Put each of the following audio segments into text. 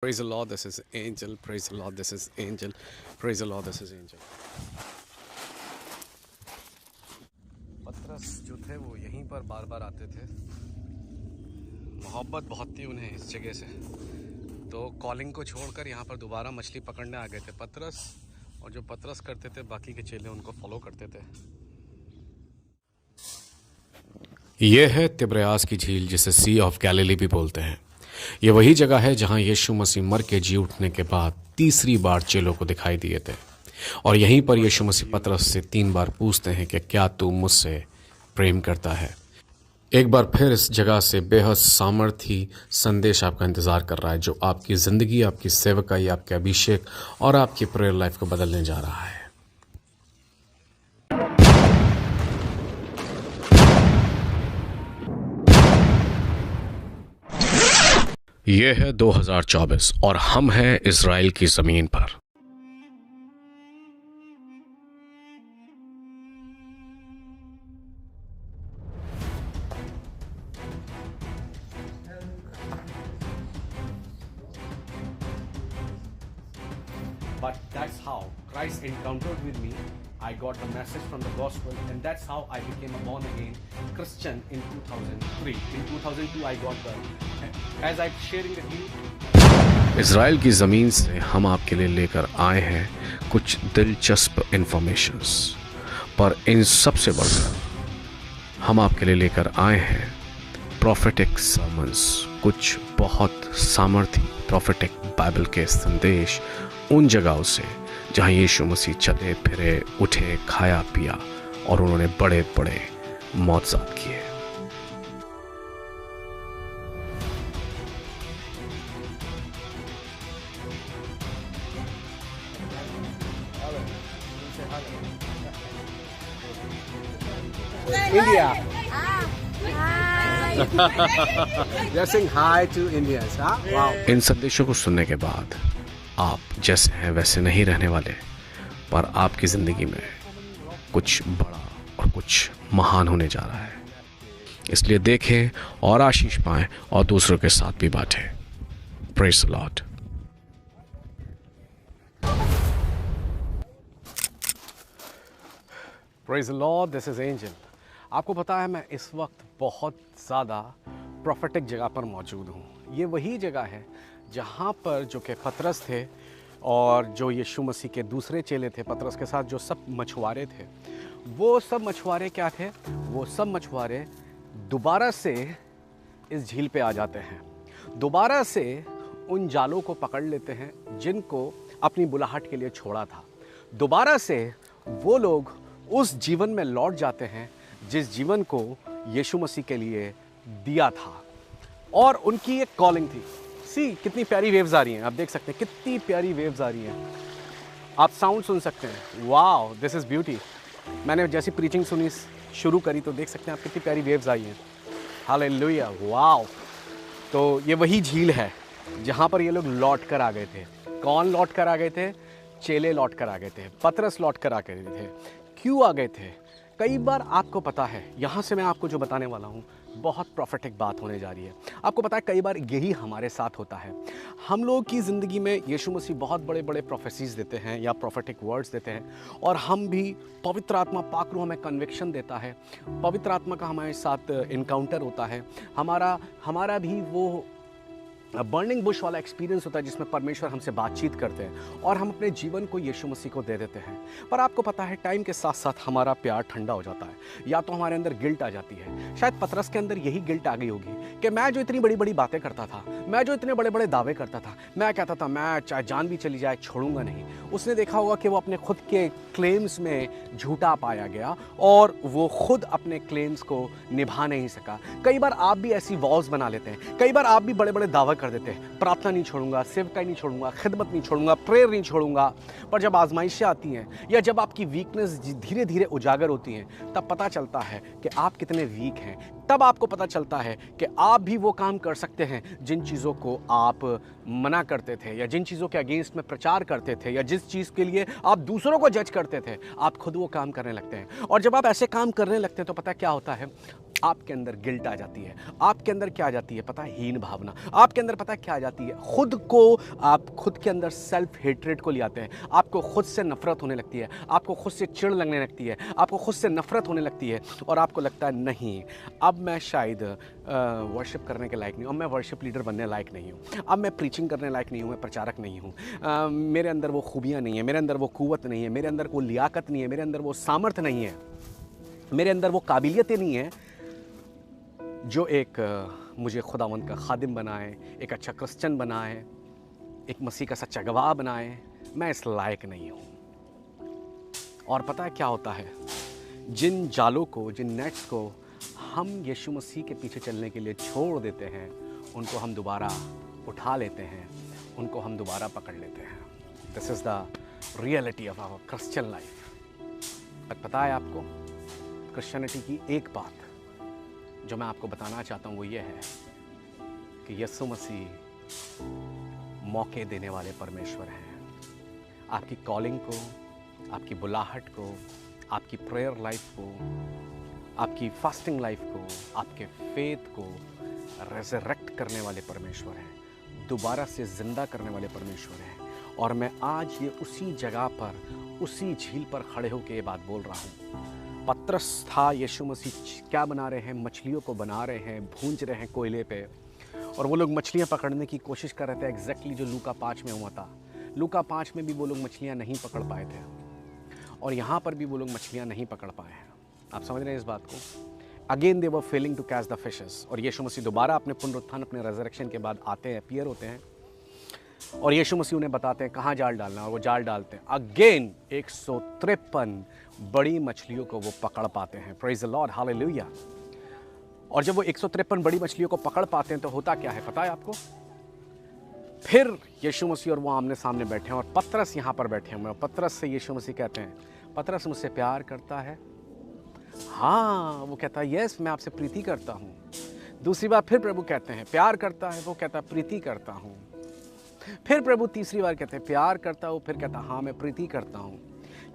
Praise the Lord, this is Angel. Praise the Lord, this is Angel. Praise the Lord, this is Angel. पतरस जो थे वो यहीं पर बार बार आते थे। मोहब्बत बहुत थी उन्हें इस जगह से, तो कॉलिंग को छोड़कर यहाँ पर दोबारा मछली पकड़ने आ गए थे पतरस। और जो पतरस करते थे बाकी के चेले उनको फॉलो करते थे। यह है तिब्रियास की झील, जिसे सी ऑफ गैलिली भी बोलते हैं। ये वही जगह है जहां यीशु मसीह मर के जी उठने के बाद तीसरी बार चेलों को दिखाई दिए थे। और यहीं पर यीशु मसीह पतरस से 3 बार पूछते हैं कि क्या तू मुझसे प्रेम करता है। एक बार फिर इस जगह से बेहद सामर्थी संदेश आपका इंतज़ार कर रहा है, जो आपकी ज़िंदगी, आपकी सेवकाई, आपके अभिषेक और आपकी प्रेयर लाइफ को बदलने जा रहा है। यह है 2024 और हम हैं इज़राइल की ज़मीन पर। But that's how Christ encountered with me. I got the message from the gospel, and that's how I became a born again Christian in 2003. In 2002 I got the, as I'm sharing with you, Israel की ज़मीन से हम आपके लिए लेकर आए हैं कुछ दिलचस्प इन्फॉर्मेशंस, पर इन सबसे बढ़कर हम आपके लिए लेकर आए हैं प्रोफेटिक सर्मन्स, कुछ बहुत सामर्थी प्रोफेटिक बाइबल के संदेश उन जगहों से जहां यीशु मसीह चले फिरे, उठे, खाया पिया और उन्होंने बड़े बड़े मौजज़ात किए। India. They're saying hi to Indians, huh? Wow. इन संदेशों को सुनने के बाद आप जैसे हैं वैसे नहीं रहने वाले, पर आपकी ज़िंदगी में कुछ बड़ा और कुछ महान होने जा रहा है। इसलिए देखें और आशीष पाएं और दूसरों के साथ भी बांटें। Praise the lord. Praise the lord, this is angel. आपको पता है मैं इस वक्त बहुत ज़्यादा प्रोफेटिक जगह पर मौजूद हूँ। ये वही जगह है जहाँ पर जो कि पतरस थे और जो यीशु मसीह के दूसरे चेले थे पतरस के साथ, जो सब मछुआरे थे, वो सब मछुआरे क्या थे? वो सब मछुआरे दोबारा से इस झील पे आ जाते हैं, दोबारा से उन जालों को पकड़ लेते हैं जिनको अपनी बुलाहट के लिए छोड़ा था। दोबारा से वो लोग उस जीवन में लौट जाते हैं जिस जीवन को यीशु मसीह के लिए दिया था, और उनकी एक कॉलिंग थी। सी कितनी प्यारी वेव्स आ रही हैं, आप देख सकते हैं कितनी प्यारी वेव्स आ रही हैं। आप साउंड सुन सकते हैं। Wow, this is beauty. मैंने जैसी प्रीचिंग सुनी शुरू करी तो देख सकते हैं आप कितनी प्यारी वेव्स आई हैं। Hallelujah, wow. तो ये वही झील है जहाँ पर ये लोग लौट कर आ गए थे। कौन लौट कर आ गए थे? चेले लौट कर आ गए थे, पतरस लौट कर आ गए थे। क्यों आ गए थे? कई बार आपको पता है, यहाँ से मैं आपको जो बताने वाला हूँ बहुत प्रॉफिटिक बात होने जा रही है। आपको पता है कई बार यही हमारे साथ होता है। हम लोग की ज़िंदगी में यीशु मसीह बहुत बड़े बड़े प्रोफेसीज देते हैं या प्रोफेटिक वर्ड्स देते हैं, और हम भी, पवित्र आत्मा पाक रूह हमें कन्विक्शन देता है, पवित्र आत्मा का हमारे साथ इनकाउंटर होता है, हमारा भी वो बर्निंग बुश वाला एक्सपीरियंस होता है जिसमें परमेश्वर हमसे बातचीत करते हैं और हम अपने जीवन को यीशु मसीह को दे देते हैं। पर आपको पता है टाइम के साथ साथ हमारा प्यार ठंडा हो जाता है, या तो हमारे अंदर गिल्ट आ जाती है। शायद पतरस के अंदर यही गिल्ट आ गई होगी कि मैं जो इतनी बड़ी बड़ी बातें करता था, मैं जो इतने बड़े बड़े दावे करता था, मैं कहता था मैं चाहे जान भी चली जाए छोड़ूंगा नहीं। उसने देखा होगा कि वो अपने खुद के क्लेम्स में झूठा पाया गया और वो खुद अपने क्लेम्स को निभा नहीं सका। कई बार आप भी ऐसी वॉल्स बना लेते हैं, कई बार आप भी बड़े बड़े दावे कर देते हैं, प्रार्थना नहीं छोड़ूंगा, सेवकाई नहीं छोड़ूंगा, खिदमत नहीं छोड़ूंगा, प्रेयर नहीं छोड़ूंगा। पर जब आजमाइशें आती हैं या जब आपकी वीकनेस धीरे धीरे उजागर होती हैं, तब पता चलता है कि आप कितने वीक हैं। तब आपको पता चलता है कि आप भी वो काम कर सकते हैं जिन चीज़ों को आप मना करते थे, या जिन चीज़ों के अगेंस्ट में प्रचार करते थे, या जिस चीज़ के लिए आप दूसरों को जज करते थे, आप खुद वो काम करने लगते हैं। और जब आप ऐसे काम करने लगते हैं तो पता क्या होता है, आपके अंदर गिल्ट आ जाती है, आपके अंदर क्या आ जाती है पता है, हीन भावना, आपके अंदर पता है क्या आ जाती है, खुद को, आप खुद के अंदर सेल्फ हेट्रेड को ले आते हैं, आपको खुद से नफरत होने लगती है, आपको खुद से चिढ़ लगने लगती है, आपको खुद से नफरत होने लगती है, और आपको लगता है नहीं, अब मैं शायद वर्शिप करने के लायक नहीं हूँ, अब मैं वर्शिप लीडर बनने लायक नहीं हूँ, अब मैं प्रीचिंग करने लायक नहीं हूँ, मैं प्रचारक नहीं हूँ, मेरे अंदर वो खूबियाँ नहीं है, मेरे अंदर वो कुव्वत नहीं है, मेरे अंदर वो लियाकत नहीं है, मेरे अंदर वो सामर्थ्य नहीं है, मेरे अंदर वो काबिलियतें नहीं है जो एक मुझे खुदावंद का खादिम बनाए, एक अच्छा क्रिश्चियन बनाए, एक मसीह का सच्चा गवाह बनाए। मैं इस लायक नहीं हूँ। और पता है क्या होता है, जिन जालों को, जिन नेट्स को हम यीशु मसीह के पीछे चलने के लिए छोड़ देते हैं, उनको हम दोबारा उठा लेते हैं, उनको हम दोबारा पकड़ लेते हैं। This is the reality of our Christian life. और पता है आपको, क्रिश्चियनिटी की एक बात जो मैं आपको बताना चाहता हूँ वो ये है कि यीशु मसीह मौके देने वाले परमेश्वर हैं। आपकी कॉलिंग को, आपकी बुलाहट को, आपकी प्रेयर लाइफ को, आपकी फास्टिंग लाइफ को, आपके फेथ को रेजरेक्ट करने वाले परमेश्वर हैं, दोबारा से ज़िंदा करने वाले परमेश्वर हैं। और मैं आज ये उसी जगह पर, उसी झील पर खड़े होकर ये बात बोल रहा हूँ। पतरस था, यीशु मसीह क्या बना रहे हैं, मछलियों को बना रहे हैं, भूंज रहे हैं कोयले पे, और वो लोग मछलियाँ पकड़ने की कोशिश कर रहे थे, एग्जैक्टली जो लूका 5 में हुआ था। लूका 5 में भी वो लोग मछलियाँ नहीं पकड़ पाए थे, और यहाँ पर भी वो लोग मछलियाँ नहीं पकड़ पाए हैं। आप समझ रहे हैं इस बात को? Again they were failing to catch the fishes. और यीशु मसीह दोबारा अपने पुनरुत्थान, अपने रेजरेक्शन के बाद आते हैं, अपीयर होते हैं, और यीशु मसीह उन्हें बताते हैं कहाँ जाल डालना, और वो जाल डालते हैं। अगेन 153 बड़ी मछलियों को वो पकड़ पाते हैं। Praise the Lord, hallelujah. और जब वो 153 बड़ी मछलियों को पकड़ पाते हैं तो होता क्या है पता है आपको? फिर यीशु मसीह और वो आमने सामने बैठे हैं, और पतरस यहाँ पर बैठे हैं। पतरस से यीशु मसीह कहते हैं, पतरस मुझसे प्यार करता है? हाँ। वो कहता है यस, मैं आपसे प्रीति करता हूँ। दूसरी बार फिर प्रभु कहते हैं प्यार करता है? वो कहता है प्रीति करता हूँ। फिर प्रभु तीसरी बार कहते हैं प्यार करता हूँ? फिर कहता हाँ मैं प्रीति करता हूँ।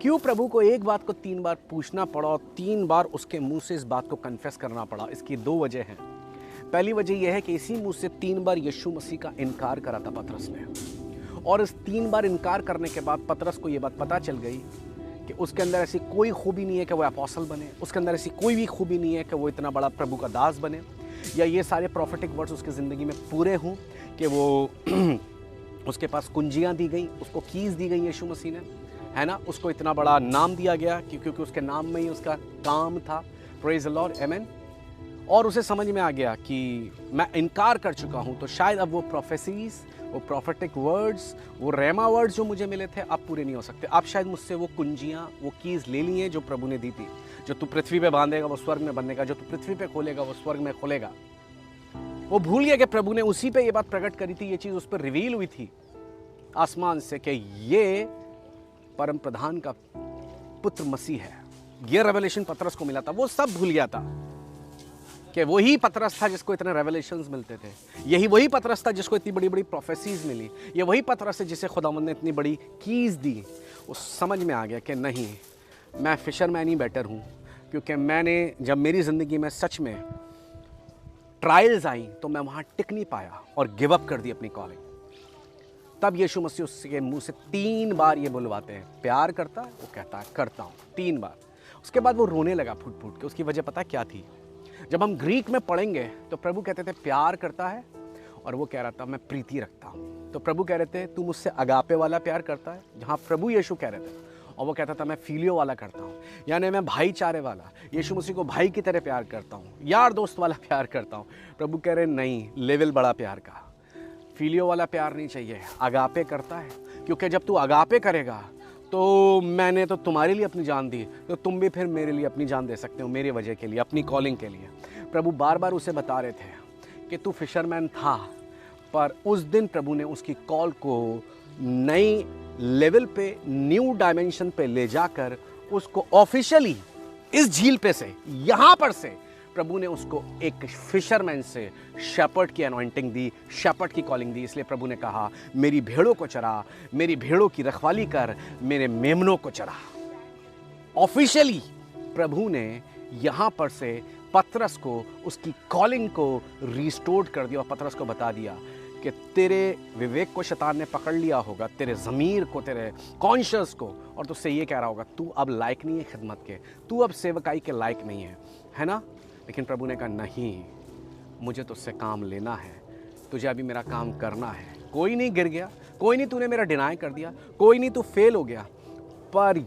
क्यों प्रभु को एक बात को 3 बार पूछना पड़ा, और 3 बार उसके मुंह से इस बात को कन्फेस करना पड़ा? इसकी 2 वजह हैं। पहली वजह यह है कि इसी मुंह से 3 बार यीशु मसीह का इनकार करा था पतरस ने, और इस 3 बार इनकार करने के बाद पतरस को यह बात पता चल गई कि उसके अंदर ऐसी कोई खूबी नहीं है कि वो अपोस्टल बने, उसके अंदर ऐसी कोई भी खूबी नहीं है कि वो इतना बड़ा प्रभु का दास बने, या ये सारे प्रोफेटिक वर्ड्स उसकी ज़िंदगी में पूरे हों कि वो उसके पास कुंजियाँ दी गई, उसको कीज़ दी गई यीशु मसीह ने, है ना, उसको इतना बड़ा नाम दिया गया क्योंकि उसके नाम में ही उसका काम था। प्रेज द लॉर्ड, आमेन। और उसे समझ में आ गया कि मैं इनकार कर चुका हूँ, तो शायद अब वो प्रोफेसीज, वो प्रोफेटिक वर्ड्स, वो रेमा वर्ड्स जो मुझे मिले थे अब पूरे नहीं हो सकते। अब शायद मुझसे वो कुंजियाँ, वो कीज़ ले ली हैं जो प्रभु ने दी थी। जो तू पृथ्वी पे बांधेगा वो स्वर्ग में बंधेगा, जो तू पृथ्वी पे खोलेगा वो स्वर्ग में खोलेगा। वो भूल गया कि प्रभु ने उसी पे ये बात प्रकट करी थी, ये चीज़ उस पर रिवील हुई थी आसमान से कि ये परम प्रधान का पुत्र मसीह है। ये रेवलेशन पतरस को मिला था, वो सब भूल गया था कि वही पतरस था जिसको इतने रेवलेशंस मिलते थे, यही वही पतरस था जिसको इतनी बड़ी बड़ी प्रोफेसीज मिली, ये वही पतरस है जिसे खुदावंद ने इतनी बड़ी कीज़ दी। वो समझ में आ गया कि नहीं, मैं फिशरमैन ही बेटर हूँ, क्योंकि मैंने जब मेरी ज़िंदगी में सच में ट्रायल्स आई तो मैं वहाँ टिक नहीं पाया और गिव अप कर दी अपनी कॉलिंग। तब यीशु मसीह उसके मुंह से 3 बार ये बुलवाते हैं, प्यार करता है? वो कहता है करता हूँ, 3 बार। उसके बाद वो रोने लगा फूट फूट के। उसकी वजह पता क्या थी? जब हम ग्रीक में पढ़ेंगे तो प्रभु कहते थे प्यार करता है, और वो कह रहा था मैं प्रीति रखता हूँ। तो प्रभु कह रहे थे तू मुझसे अगापे वाला प्यार करता है, जहाँ प्रभु यीशु कह रहे थे, और वो कहता था मैं फीलियो वाला करता हूँ, यानी मैं भाईचारे वाला, यीशु मसीह को भाई की तरह प्यार करता हूँ, यार दोस्त वाला प्यार करता हूँ। प्रभु कह रहे नहीं, लेवल बड़ा प्यार का, फीलियो वाला प्यार नहीं चाहिए, अगापे करता है। क्योंकि जब तू अगापे करेगा तो मैंने तो तुम्हारे लिए अपनी जान दी, तो तुम भी फिर मेरे लिए अपनी जान दे सकते हो, मेरे वजह के लिए, अपनी कॉलिंग के लिए। प्रभु बार बार उसे बता रहे थे कि तू फिशरमैन था, पर उस दिन प्रभु ने उसकी कॉल को नई लेवल पे, न्यू डायमेंशन पे ले जाकर उसको ऑफिशियली इस झील पे से, यहाँ पर से प्रभु ने उसको एक फिशरमैन से शेपर्ड की अनॉइंटिंग दी, शेपर्ड की कॉलिंग दी। इसलिए प्रभु ने कहा मेरी भेड़ों को चरा, मेरी भेड़ों की रखवाली कर, मेरे मेमनों को चरा। ऑफिशियली प्रभु ने यहाँ पर से पतरस को उसकी कॉलिंग को रिस्टोर कर दिया और पतरस को बता दिया कि तेरे विवेक को शैतान ने पकड़ लिया होगा, तेरे ज़मीर को, तेरे कॉन्शियस को, और तुझसे ये कह रहा होगा तू अब लायक नहीं है खिदमत के, तू अब सेवकाई के लायक नहीं है ना। लेकिन प्रभु ने कहा नहीं, मुझे तुझसे काम लेना है, तुझे अभी मेरा काम करना है। कोई नहीं गिर गया, कोई नहीं तूने मेरा डिनाई कर दिया, कोई नहीं तू फेल हो गया, पर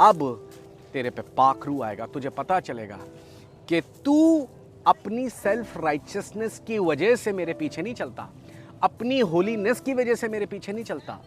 अब तेरे पे पाखरू आएगा। तुझे पता चलेगा कि तू अपनी सेल्फ राइचियसनेस की वजह से मेरे पीछे नहीं चलता, अपनी होलीनेस की वजह से मेरे पीछे नहीं चलता,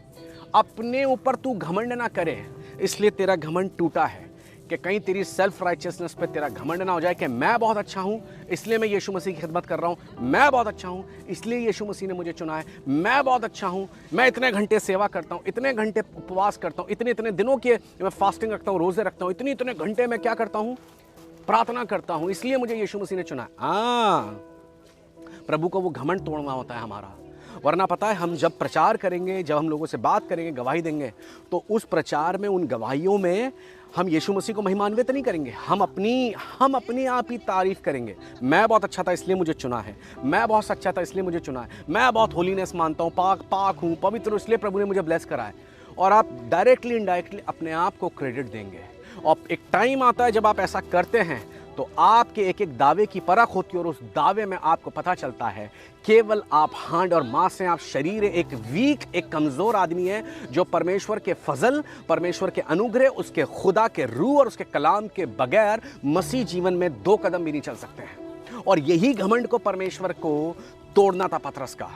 अपने ऊपर तू घमंड ना करे, इसलिए तेरा घमंड टूटा है। कि कहीं तेरी सेल्फ राइचियसनेस पे तेरा घमंड ना हो जाए कि मैं बहुत अच्छा हूँ इसलिए मैं यीशु मसीह की खिदमत कर रहा हूँ, मैं बहुत अच्छा हूँ इसलिए यीशु मसीह ने मुझे चुना है, मैं बहुत अच्छा हूँ, मैं इतने घंटे सेवा करता हूँ, इतने घंटे उपवास करता हूँ, इतने इतने दिनों के मैं फास्टिंग रखता हूँ, रोज़े रखता हूँ, इतने इतने घंटे मैं क्या करता हूँ, प्रार्थना करता हूँ, इसलिए मुझे यीशु मसीह ने चुना है। प्रभु को वो घमंड तोड़ना होता है हमारा। वरना पता है, हम जब प्रचार करेंगे, जब हम लोगों से बात करेंगे, गवाही देंगे, तो उस प्रचार में, उन गवाहियों में हम यीशु मसीह को महिमान्वित नहीं करेंगे, हम अपनी आप ही तारीफ करेंगे। मैं बहुत अच्छा था इसलिए मुझे चुना है, मैं बहुत सच्चा था इसलिए मुझे चुना है, मैं बहुत होलीनेस मानता हूँ, पाक हूँ, पवित्र हूँ, इसलिए प्रभु ने मुझे ब्लेस करा है। और आप डायरेक्टली इनडायरेक्टली अपने आप को क्रेडिट देंगे। और एक टाइम आता है जब आप ऐसा करते हैं तो आपके एक एक दावे की परख होती है और उस दावे में आपको पता चलता है केवल आप हांड और मांस हैं, आप शरीर एक वीक, एक कमज़ोर आदमी है जो परमेश्वर के फजल, परमेश्वर के अनुग्रह, उसके खुदा के रूह और उसके कलाम के बगैर मसीह जीवन में 2 कदम भी नहीं चल सकते हैं। और यही घमंड को परमेश्वर को तोड़ना था पतरस का।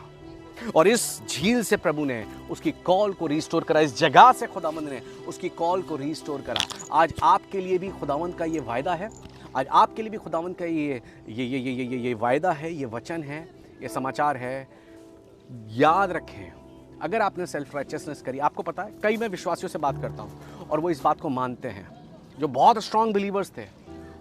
और इस झील से प्रभु ने उसकी कॉल को रिस्टोर करा, इस जगह से खुदावंद ने उसकी कॉल को रिस्टोर करा। आज आपके लिए भी खुदावंद का ये वायदा है, आज आपके लिए भी खुदावंद का ये वायदा है, ये वचन है, ये समाचार है। याद रखें, अगर आपने सेल्फ राइचियसनेस करी, आपको पता है, कई मैं विश्वासियों से बात करता हूँ और वो इस बात को मानते हैं, जो बहुत स्ट्रांग बिलीवर्स थे,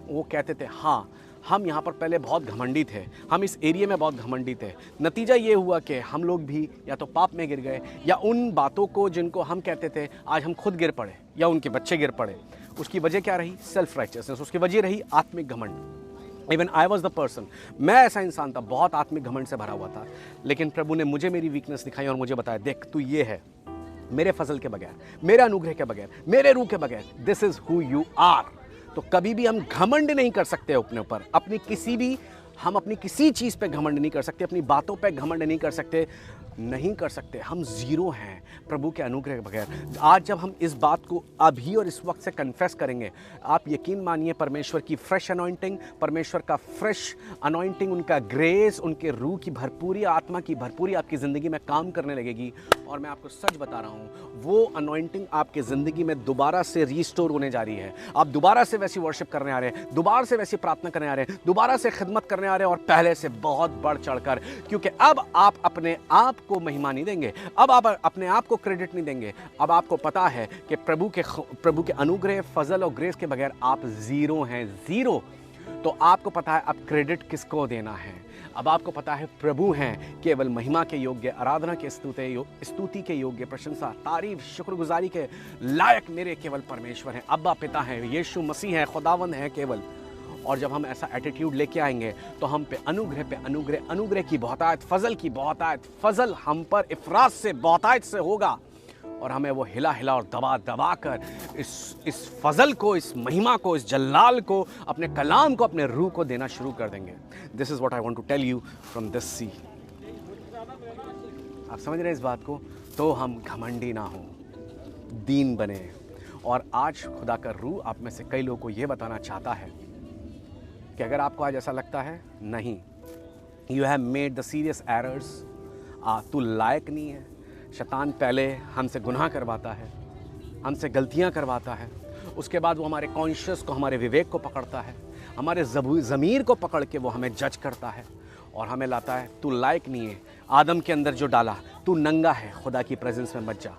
वो कहते थे हाँ हम यहाँ पर पहले बहुत घमंडी थे, हम इस एरिया में बहुत घमंडी थे। नतीजा ये हुआ कि हम लोग भी या तो पाप में गिर गए या उन बातों को जिनको हम कहते थे आज हम खुद गिर पड़े या उनके बच्चे गिर पड़े। उसकी वजह क्या रही? Self righteousness. उसकी वजह रही आत्मिक घमंड। Even I was the person, मैं ऐसा इंसान था, बहुत आत्मिक घमंड से भरा हुआ था। लेकिन प्रभु ने मुझे मेरी वीकनेस दिखाई और मुझे बताया, देख तू ये है, मेरे फजल के बगैर, मेरे अनुग्रह के बगैर, मेरे रूह के बगैर, this is who you are. तो कभी भी हम घमंड नहीं कर सकते अपने ऊपर, अपनी किसी चीज़ पे घमंड नहीं कर सकते, अपनी बातों पे घमंड नहीं कर सकते, हम ज़ीरो हैं प्रभु के अनुग्रह के बगैर। आज जब हम इस बात को अभी और इस वक्त से कन्फेस करेंगे, आप यकीन मानिए परमेश्वर की फ्रेश अनॉइंटिंग, परमेश्वर का फ्रेश अनॉइंटिंग, उनका ग्रेस, उनके रूह की भरपूरी, आत्मा की भरपूरी आपकी ज़िंदगी में काम करने लगेगी। और मैं आपको सच बता रहा हूँ, वो अनॉइंटिंग आपकी ज़िंदगी में दोबारा से रीस्टोर होने जा रही है। आप दोबारा से वैसी वर्शिप करने आ रहे हैं, दोबारा से वैसी प्रार्थना करने आ रहे हैं, दोबारा से खिदमत करने आ रहे हैं, और पहले से बहुत बढ़ चढ़कर। क्योंकि अब आप अपने आप को महिमा नहीं देंगे, अब आप अपने आप को क्रेडिट नहीं देंगे। अब आपको पता है कि प्रभु के अनुग्रह, फजल और ग्रेस के बगैर आप ज़ीरो हैं, ज़ीरो। तो आपको पता है अब क्रेडिट किसको देना है। अब आपको पता है प्रभु हैं केवल महिमा के योग्य, आराधना के स्तुति के योग्य, प्रशंसा, तारीफ, शुक्रगुजारी के लायक मेरे केवल परमेश्वर हैं, अब्बा पिता हैं, यीशु मसीह हैं, खुदावंद हैं केवल। और जब हम ऐसा एटीट्यूड लेके आएंगे तो हम पे अनुग्रह, अनुग्रह की बहुतायत, फजल की बहुतायत, फजल हम पर इफरात से, बहुतायत से होगा। और हमें वो हिला और दबा कर इस फजल को, इस महिमा को, इस जलाल को, अपने कलाम को, अपने रूह को देना शुरू कर देंगे। This is what I want to tell you from this sea. आप समझ रहे हैं इस बात को? तो हम घमंडी ना हो, दीन बने। और आज खुदा का रूह आप में से कई लोगों को ये बताना चाहता है कि अगर आपको आज ऐसा लगता है नहीं, you have made the serious errors, तू लायक नहीं है, शैतान पहले हमसे गुनाह करवाता है, हमसे गलतियां करवाता है, उसके बाद वो हमारे कॉन्शियस को, हमारे विवेक को पकड़ता है, हमारे ज़मीर को पकड़ के वो हमें जज करता है और हमें लाता है तू लायक नहीं है। आदम के अंदर जो डाला, तू नंगा है, खुदा की प्रेजेंस में मत जा।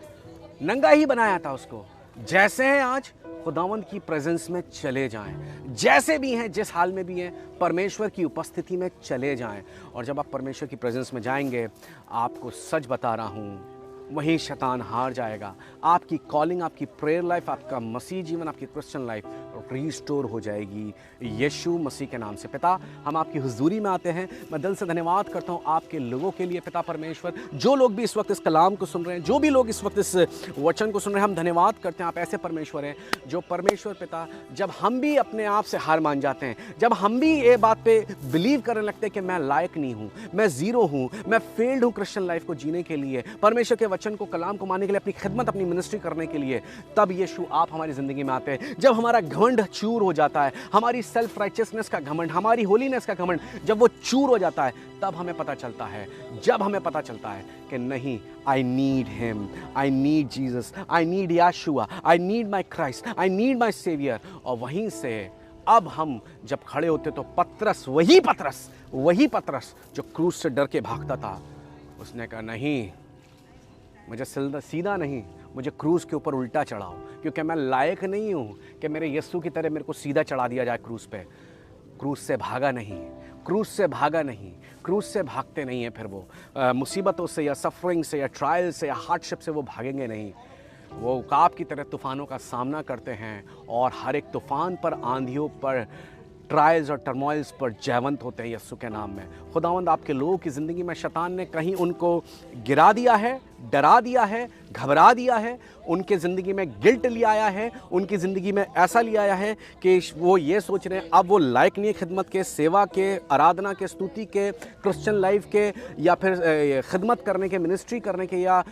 नंगा ही बनाया था उसको। जैसे हैं आज, खुदावंद की प्रेजेंस में चले जाएं, जैसे भी हैं, जिस हाल में भी हैं, परमेश्वर की उपस्थिति में चले जाएं। और जब आप परमेश्वर की प्रेजेंस में जाएंगे, आपको सच बता रहा हूँ, वहीं शैतान हार जाएगा। आपकी कॉलिंग, आपकी प्रेयर लाइफ, आपका मसीह जीवन, आपकी क्रिश्चियन लाइफ रीस्टोर हो जाएगी यीशु मसीह के नाम से। पिता, हम आपकी हुजूरी में आते हैं। मैं दिल से धन्यवाद करता हूँ आपके लोगों के लिए पिता परमेश्वर, जो लोग भी इस वक्त इस कलाम को सुन रहे हैं, जो भी लोग इस वक्त इस वचन को सुन रहे हैं, हम धन्यवाद करते हैं। आप ऐसे परमेश्वर हैं जो परमेश्वर पिता, जब हम भी अपने आप से हार मान जाते हैं, जब हम भी ये बात पे बिलीव करने लगते हैं कि मैं लायक नहीं हूँ, मैं ज़ीरो हूँ, मैं फेल्ड हूँ क्रिश्चियन लाइफ को जीने के लिए, परमेश्वर के वचन को, कलाम को मानने के लिए, अपनी खिदमत, अपनी मिनिस्ट्री करने के लिए, तब यीशु आप हमारी ज़िंदगी में आते हैं। जब हमारा घमंड चूर हो जाता है, हमारी सेल्फ राइचियसनेस का घमंड, हमारी होलीनेस का घमंड जब वो चूर हो जाता है, तब हमें पता चलता है, जब हमें पता चलता है कि नहीं, I need him, I need Jesus, I need Yeshua, I need my Christ, I need my saviour. और वहीं से अब हम जब खड़े होते तो पतरस, वही पतरस जो क्रूस से डर के भागता था, उसने कहा नहीं, मुझे सीधा नहीं, मुझे क्रूस के ऊपर उल्टा चढ़ाओ, क्योंकि मैं लायक नहीं हूँ कि मेरे यीशु की तरह मेरे को सीधा चढ़ा दिया जाए क्रूस पे। क्रूस से भागा नहीं, क्रूस से भागते नहीं हैं फिर वो मुसीबतों से या सफरिंग से या ट्रायल से या हार्डशिप से वो भागेंगे नहीं। वो उकाब की तरह तूफ़ानों का सामना करते हैं और हर एक तूफ़ान पर, आंधियों पर, ट्रायल्स और टर्मोइल्स पर जयवंत होते हैं यीशु के नाम में। खुदावंद, आपके लोगों की ज़िंदगी में शैतान ने कहीं उनको गिरा दिया है, डरा दिया है, घबरा दिया है, उनके ज़िंदगी में गिल्ट ले आया है, उनकी ज़िंदगी में ऐसा ले आया है कि वो ये सोच रहे हैं अब वो लायक नहीं है खिदमत के, सेवा के, आराधना के, स्तुति के, क्रिश्चियन लाइफ के, या फिर खिदमत करने के, मिनिस्ट्री करने के, या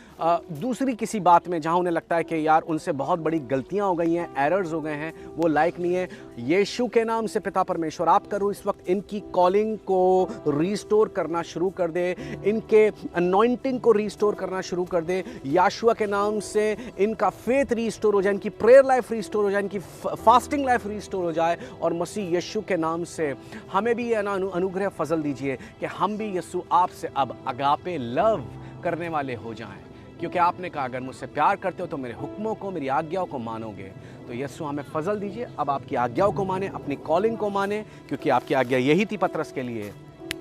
दूसरी किसी बात में जहाँ उन्हें लगता है कि यार उनसे बहुत बड़ी गलतियाँ हो गई हैं, एरर्स हो गए हैं, वो लायक नहीं है। यीशु के नाम से पिता परमेश्वर, आप करो इस वक्त इनकी कॉलिंग को रीस्टोर करना शुरू कर दे, इनके अनॉइंटिंग को रीस्टोर करना शुरू कर दे। याशुआ के नाम से इनका फेथ रीस्टोर हो जाए, इनकी प्रेयर लाइफ रीस्टोर हो जाए, इनकी फास्टिंग लाइफ रीस्टोर हो जाए। और मसीह यीशु के नाम से हमें भी यह अनुग्रह फजल दीजिए कि हम भी यीशु आपसे अब अगापे लव करने वाले हो जाएं, क्योंकि आपने कहा अगर मुझसे प्यार करते हो तो मेरे हुक्मों को, मेरी आज्ञाओं को मानोगे। तो यीशु हमें फजल दीजिए, अब आपकी आज्ञाओं को माने, अपनी कॉलिंग को माने, क्योंकि आपकी आज्ञा यही थी पतरस के लिए,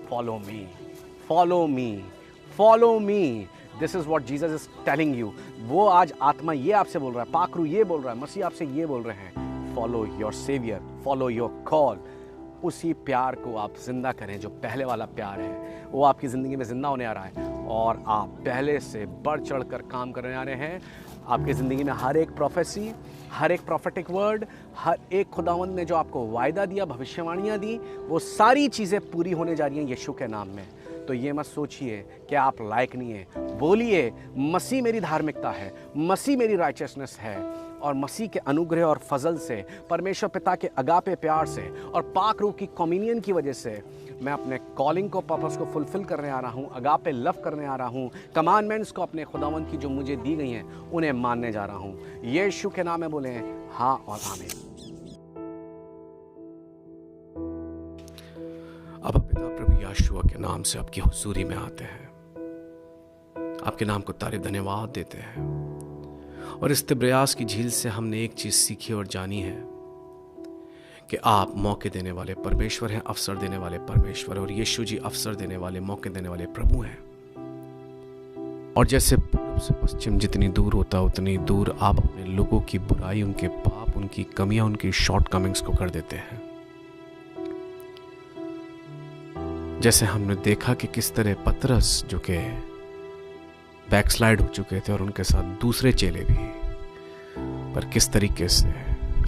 follow me, follow me, follow me. This is what Jesus is telling you. वो आज आत्मा ये आपसे बोल रहा है, पाखरू ये बोल रहा है, मसीह आपसे ये बोल रहे हैं, follow your saviour, follow your call. उसी प्यार को आप जिंदा करें जो पहले वाला प्यार है, वो आपकी ज़िंदगी में जिंदा होने आ रहा है और आप पहले से बढ़ चढ़ कर काम करने आ रहे हैं। आपकी ज़िंदगी में हर एक प्रोफेसी, हर एक प्रोफेटिक वर्ड, हर एक खुदावंद ने जो आपको वायदा दिया, भविष्यवाणियाँ दी, वो सारी चीज़ें पूरी होने जा रही हैं यीशु के नाम में। तो ये मत सोचिए कि आप लायक नहीं हैं, बोलिए मसीह मेरी धार्मिकता है, मसीह मेरी राइचियसनेस है, और मसीह के अनुग्रह और फजल से, परमेश्वर पिता के अगापे प्यार से और पाक रूह की कम्युनियन की वजह से मैं अपने कॉलिंग को, पर्पस को फुलफिल करने आ रहा हूँ, अगापे लव करने आ रहा हूँ, कमांडमेंट्स को अपने खुदावंद की जो मुझे दी गई हैं उन्हें मानने जा रहा हूँ। यीशु के नाम में बोले हाँ और आमीन। अब पिता प्रभु यीशु के नाम से आपकी हुजूरी में आते हैं, आपके नाम को तारीफ धन्यवाद देते हैं। और इस तिब्रियास की झील से हमने एक चीज सीखी और जानी है कि आप मौके देने वाले परमेश्वर हैं, अवसर देने वाले परमेश्वर, और यीशु जी अवसर देने वाले, मौके देने वाले प्रभु हैं। और जैसे पूर्व से पश्चिम जितनी दूर होता उतनी दूर आप अपने लोगों की बुराई, उनके पाप, उनकी कमियां, उनकी शॉर्टकमिंग्स को कर देते हैं। जैसे हमने देखा कि किस तरह पतरस जो कि बैकस्लाइड हो चुके थे और उनके साथ दूसरे चेले भी, पर किस तरीके से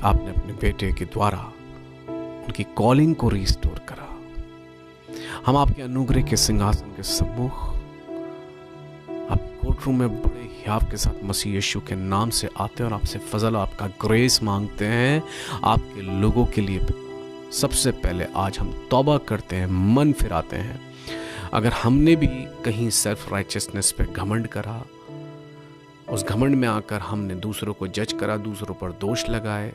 आपने अपने बेटे के द्वारा उनकी कॉलिंग को रिस्टोर करा। हम आपके अनुग्रह के सिंहासन के सम्मुख, आप कोर्ट रूम में बड़े हियाव के साथ मसीह यीशु के नाम से आते हैं और आपसे फजल, आपका ग्रेस मांगते हैं आपके लोगों के लिए। सबसे पहले आज हम तौबा करते हैं, मन फिराते हैं। अगर हमने भी कहीं सेल्फ राइचियसनेस पे घमंड करा, उस घमंड में आकर हमने दूसरों को जज करा, दूसरों पर दोष लगाए,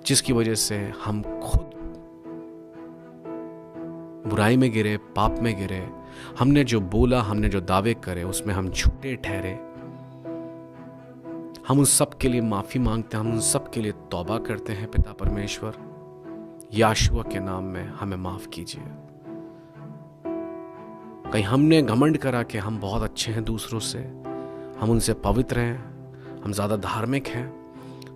जिसकी वजह से हम खुद बुराई में गिरे, पाप में गिरे, हमने जो बोला, हमने जो दावे करे उसमें हम झूठे ठहरे। हम उन सब के लिए माफी मांगते हैं, हम उन सब के लिए तौबा करते हैं। पिता परमेश्वर, याशुआ के नाम में हमें माफ कीजिए। कहीं हमने घमंड करा कि हम बहुत अच्छे हैं दूसरों से, हम उनसे पवित्र हैं, हम ज्यादा धार्मिक हैं,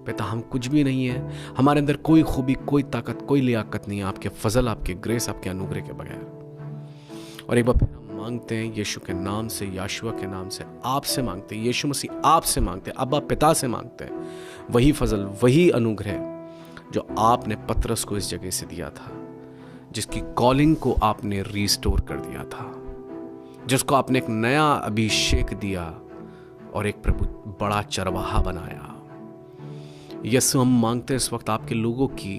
पिता हम कुछ भी नहीं है, हमारे अंदर कोई खूबी, कोई ताकत, कोई लियाकत नहीं है आपके फजल, आपके ग्रेस, आपके अनुग्रह के बगैर। और एक बार फिर हम मांगते हैं यीशु के नाम से, याशुआ के नाम से, आपसे मांगते हैं, यीशु मसीह आपसे मांगते हैं, अब्बा पिता से मांगते हैं वही फजल, वही अनुग्रह जो आपने पतरस को इस जगह से दिया था, जिसकी कॉलिंग को आपने रिस्टोर कर दिया था, जिसको आपने एक नया अभिषेक दिया और एक प्रभु बड़ा चरवाहा बनाया। यीशु हम मांगते हैं इस वक्त आपके लोगों की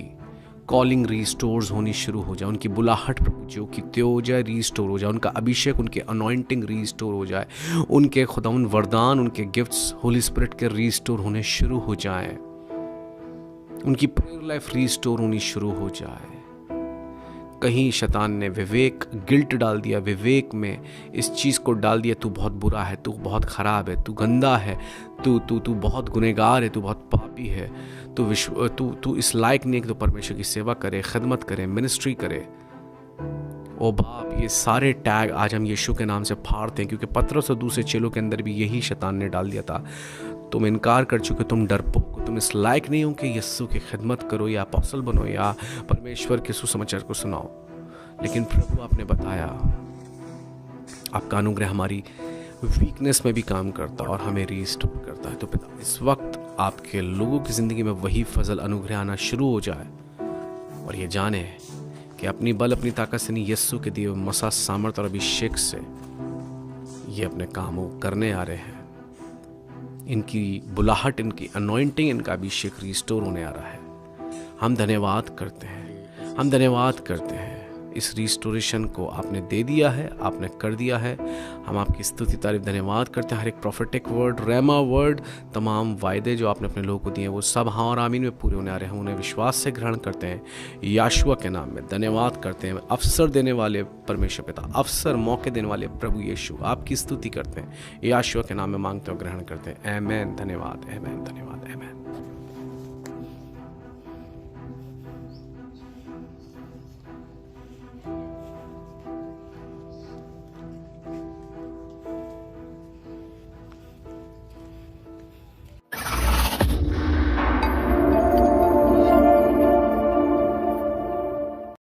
कॉलिंग रिस्टोर्स होनी शुरू हो जाए, उनकी बुलाहट प्रभु जो की त्यो हो जाए, रिस्टोर हो जाए, उनका अभिषेक, उनके अनॉइंटिंग रिस्टोर हो जाए, उनके खुदावन वरदान, उनके गिफ्ट्स होली स्पिरिट के रिस्टोर होने शुरू हो जाए, उनकी प्रेयर लाइफ रिस्टोर होनी शुरू हो जाए। कहीं शैतान ने विवेक, गिल्ट डाल दिया, विवेक में इस चीज़ को डाल दिया, तू बहुत बुरा है, तू बहुत ख़राब है, तू गंदा है, तू बहुत गुनहगार है, तू बहुत पापी है, तू इस लायक नहीं है कि तू परमेश्वर की सेवा करे, खिदमत करे, मिनिस्ट्री करे। ओ बाप, ये सारे टैग आज हम यीशु के नाम से फाड़ते हैं, क्योंकि पतरस और दूसरे चेलों के अंदर भी यही शैतान ने डाल दिया था। तुम इनकार कर चुके, तुम डरपोक, तुम इस लायक नहीं हो कि यीशु की खिदमत करो या अपोस्टल बनो या परमेश्वर के सुसमाचार को सुनाओ। लेकिन प्रभु आपने बताया आपका अनुग्रह हमारी वीकनेस में भी काम करता है और हमें रिस्टोर करता है। तो पिता इस वक्त आपके लोगों की ज़िंदगी में वही फजल, अनुग्रह आना शुरू हो जाए और ये जाने कि अपनी बल, अपनी ताकत से नहीं, यीशु के दिए मसा, सामर्थ और अभिषेक से ये अपने कामों करने आ रहे हैं। इनकी बुलाहट, इनकी अनॉइंटिंग, इनका अभिषेक रिस्टोर होने आ रहा है। हम धन्यवाद करते हैं, हम धन्यवाद करते हैं। इस रिस्टोरेशन को आपने दे दिया है, आपने कर दिया है। हम आपकी स्तुति, तारीफ, धन्यवाद करते हैं। हर एक प्रोफेटिक वर्ड, रेमा वर्ड, तमाम वायदे जो आपने अपने लोगों को दिए हैं वो सब हाँ और आमीन में पूरे होने आ रहे हैं। उन्हें विश्वास से ग्रहण करते हैं, याशुआ के नाम में धन्यवाद करते हैं। अवसर देने वाले परमेश्वर पिता, अवसर, मौके देने वाले प्रभु यीशु, आपकी स्तुति करते हैं, याशुआ के नाम में मांगते और ग्रहण करते हैं। आमीन, धन्यवाद, आमीन, धन्यवाद, आमीन।